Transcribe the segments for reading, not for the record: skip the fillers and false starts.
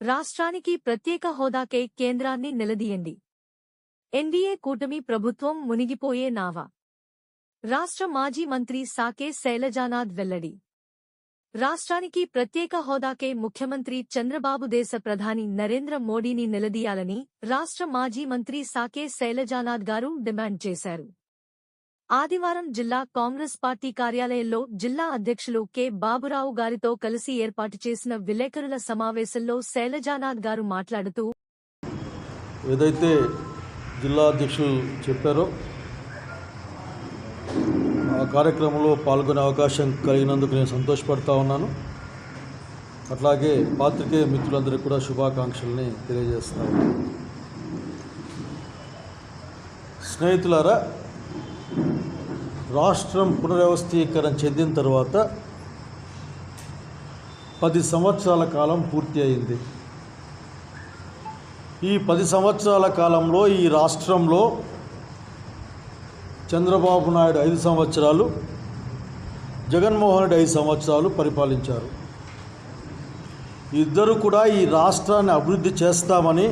రాష్ట్రానికి ప్రత్యేక హోదాకై కేంద్రాన్ని నిలదీయండి. ఎన్డీఏ కూటమి ప్రభుత్వం మునిగిపోయే నావ. రాష్ట్ర మాజీ మంత్రి సాకే శైలజానాథ్ వెల్లడి. రాష్ట్రానికి ప్రత్యేక హోదాకై ముఖ్యమంత్రి చంద్రబాబు దేశ ప్రధాని నరేంద్ర మోడీని నిలదీయాలని రాష్ట్ర మాజీ మంత్రి సాకే శైలజానాథ్ గారు డిమాండ్ చేశారు. ఆదివారం జిల్లా కాంగ్రెస్ పార్టీ కార్యాలయంలో జిల్లా అధ్యక్షులు కె బాబురావు గారితో కలిసి ఏర్పాటు చేసిన విలేకరుల సమావేశంలో శైలజానాథ్ గారు మాట్లాడుతూ, ఏదైతే జిల్లా అధ్యక్షులు చెప్పారో ఆ కార్యక్రమంలో పాల్గొనే అవకాశం కలిగినందుకు నేను సంతోషపడతా ఉన్నాను. అట్లాగే పాత్రికేయ మిత్రులందరికీ కూడా శుభాకాంక్షల్ని తెలియజేస్తున్నాను. స్నేహితులారా, రాష్ట్రం పునర్వ్యవస్థీకరణ చెందిన తర్వాత 10 సంవత్సరాల కాలం పూర్తి అయింది. ఈ 10 సంవత్సరాల కాలంలో ఈ రాష్ట్రంలో చంద్రబాబు నాయుడు 5 సంవత్సరాలు, జగన్మోహన్ రెడ్డి 5 సంవత్సరాలు పరిపాలించారు. ఇద్దరు కూడా ఈ రాష్ట్రాన్ని అభివృద్ధి చేస్తామని,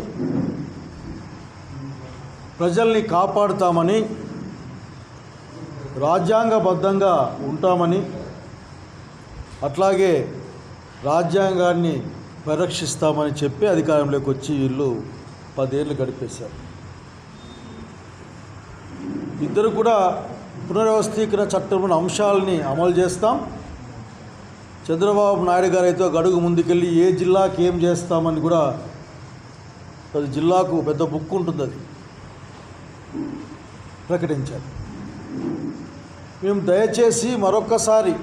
ప్రజల్ని కాపాడుతామని, రాజ్యాంగబద్ధంగా ఉంటామని, అట్లాగే రాజ్యాంగాన్ని పరిరక్షిస్తామని చెప్పి అధికారంలోకి వచ్చి వీళ్ళు 10 ఏళ్ళు గడిపేశారు. ఇద్దరు కూడా పునర్వ్యవస్థీకరణ చట్టంలోని అంశాలని అమలు చేస్తాం. చంద్రబాబు నాయుడు గారు అయితే ఒక అడుగు ముందుకెళ్ళి ఏ జిల్లాకి ఏం చేస్తామని కూడా, ప్రతి జిల్లాకు పెద్ద బుక్ ఉంటుంది, అది ప్రకటించారు. మేము దయచేసి మరొక్కసారి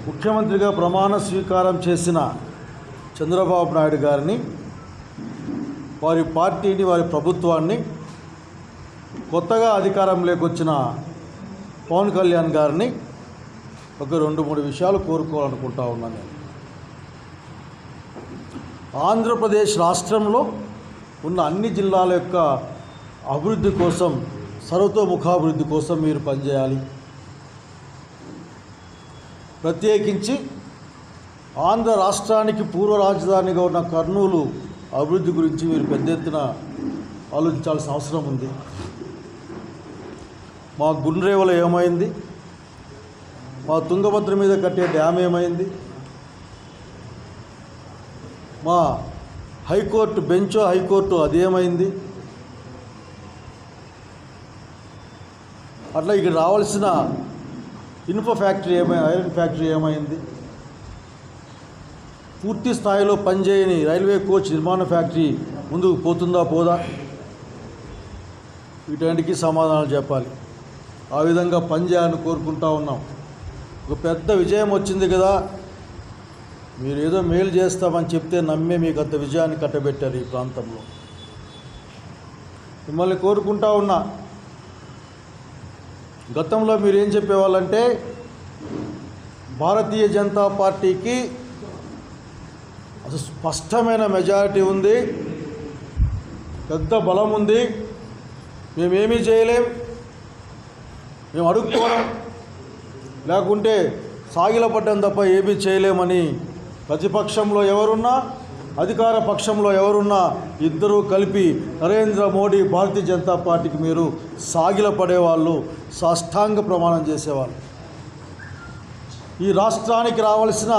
ముఖ్యమంత్రిగా ప్రమాణ స్వీకారం చేసిన చంద్రబాబు నాయుడు గారిని, వారి పార్టీని, వారి ప్రభుత్వాన్ని, కొత్తగా అధికారంలోకి వచ్చిన పవన్ కళ్యాణ్ గారిని ఒక 2-3 విషయాలు కోరుకోవాలనుకుంటా ఉన్నాను నేను. ఆంధ్రప్రదేశ్ రాష్ట్రంలో ఉన్న అన్ని జిల్లాల యొక్క అభివృద్ధి కోసం, సర్వతోముఖాభివృద్ధి కోసం మీరు పనిచేయాలి. ప్రత్యేకించి ఆంధ్ర రాష్ట్రానికి పూర్వ రాజధానిగా ఉన్న కర్నూలు అభివృద్ధి గురించి మీరు పెద్ద ఎత్తున ఆలోచించాల్సిన అవసరం ఉంది. మా గుండ్రేవల ఏమైంది, మా తుంగభద్ర మీద కట్టే డ్యామ్ ఏమైంది, మా హైకోర్టు బెంచో హైకోర్టు అదేమైంది, అట్లా ఇక్కడ రావాల్సిన ఇనుప ఫ్యాక్టరీ ఏమైంది, ఐరన్ ఫ్యాక్టరీ ఏమైంది, పూర్తి స్థాయిలో పనిచేయని రైల్వే కోచ్ నిర్మాణ ఫ్యాక్టరీ ముందుకు పోతుందా పోదా, వీటన్నిటికీ సమాధానాలు చెప్పాలి. ఆ విధంగా పనిచేయాలని కోరుకుంటా ఉన్నాం. ఒక పెద్ద విజయం వచ్చింది కదా, మీరు ఏదో మేలు చేస్తామని చెప్తే నమ్మే మీకు అంత విజయాన్ని కట్టబెట్టారు ఈ ప్రాంతంలో. మిమ్మల్ని కోరుకుంటా ఉన్నా, గతంలో మీరు ఏం చెప్పేవాళ్ళంటే భారతీయ జనతా పార్టీకి అసలు స్పష్టమైన మెజారిటీ ఉంది, పెద్ద బలం ఉంది, మేమేమీ చేయలేం, మేము అడుక్కోవడం లేకుంటే సాగిలపడ్డం తప్ప ఏమీ చేయలేమని ప్రతిపక్షంలో ఎవరున్నా, అధికార పక్షంలో ఎవరున్నా ఇద్దరూ కలిపి నరేంద్ర మోడీ, భారతీయ జనతా పార్టీకి మీరు సాగిలపడేవాళ్ళు, సాష్టాంగ ప్రమాణం చేసేవాళ్ళు. ఈ రాష్ట్రానికి రావాల్సిన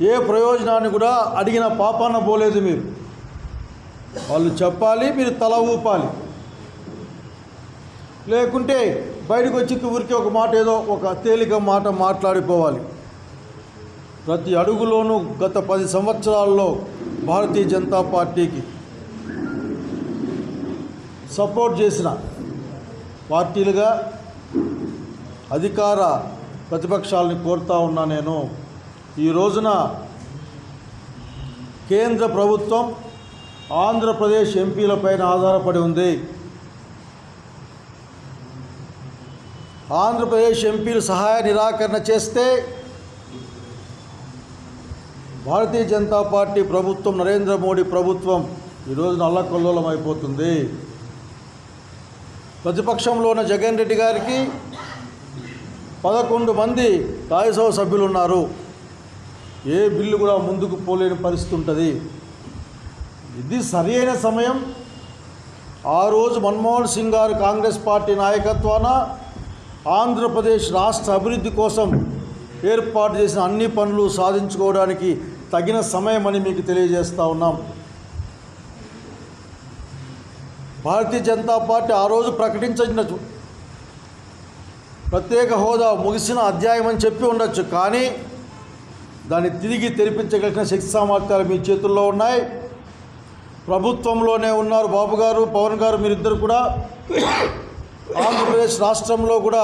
ఏ ప్రయోజనాన్ని కూడా అడిగిన పాపాన పోలేదు మీరు. వాళ్ళు చెప్పాలి, మీరు తల ఊపాలి. లేకుంటే బయటకు వచ్చి ఊరికి ఒక మాట, ఏదో ఒక తేలిక మాట మాట్లాడిపోవాలి. ప్రతి అడుగులోనూ గత 10 సంవత్సరాల్లో భారతీయ జనతా పార్టీకి సపోర్ట్ చేసిన పార్టీలుగా అధికార ప్రతిపక్షాలని కోరుతా ఉన్నా నేను. ఈ రోజున కేంద్ర ప్రభుత్వం ఆంధ్రప్రదేశ్ ఎంపీలపైన ఆధారపడి ఉంది. ఆంధ్రప్రదేశ్ ఎంపీలు సహాయ నిరాకరణ చేస్తే భారతీయ జనతా పార్టీ ప్రభుత్వం, నరేంద్ర మోడీ ప్రభుత్వం ఈరోజు అల్లకల్లోలం అయిపోతుంది. ప్రతిపక్షంలో ఉన్న జగన్ రెడ్డి గారికి 11 మంది రాజ్యసభ సభ్యులు ఉన్నారు. ఏ బిల్లు కూడా ముందుకు పోలేని పరిస్థితి ఉంటుంది. ఇది సరి అయిన సమయం. ఆ రోజు మన్మోహన్ సింగ్ గారు కాంగ్రెస్ పార్టీ నాయకత్వాన ఆంధ్రప్రదేశ్ రాష్ట్ర అభివృద్ధి కోసం ఏర్పాటు చేసిన అన్ని పనులు సాధించుకోవడానికి తగిన సమయం అని మీకు తెలియజేస్తూ ఉన్నాం. భారతీయ జనతా పార్టీ ఆ రోజు ప్రకటించిన ప్రత్యేక హోదా ముగిసిన అధ్యాయం అని చెప్పి ఉండొచ్చు, కానీ దాన్ని తిరిగి తెరిపించగలిగిన శక్తి సామర్థ్యాలు మీ చేతుల్లో ఉన్నాయి. ప్రభుత్వంలోనే ఉన్నారు బాబు గారు, పవన్ గారు, మీరిద్దరు కూడా. ఆంధ్రప్రదేశ్ రాష్ట్రంలో కూడా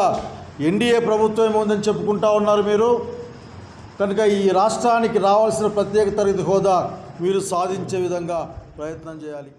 ఎన్డీఏ ప్రభుత్వం ఉందని చెప్పుకుంటా ఉన్నారు మీరు. కనుక ఈ రాష్ట్రానికి రావాల్సిన ప్రత్యేక తరగతి హోదా మీరు సాధించే విధంగా ప్రయత్నం చేయాలి.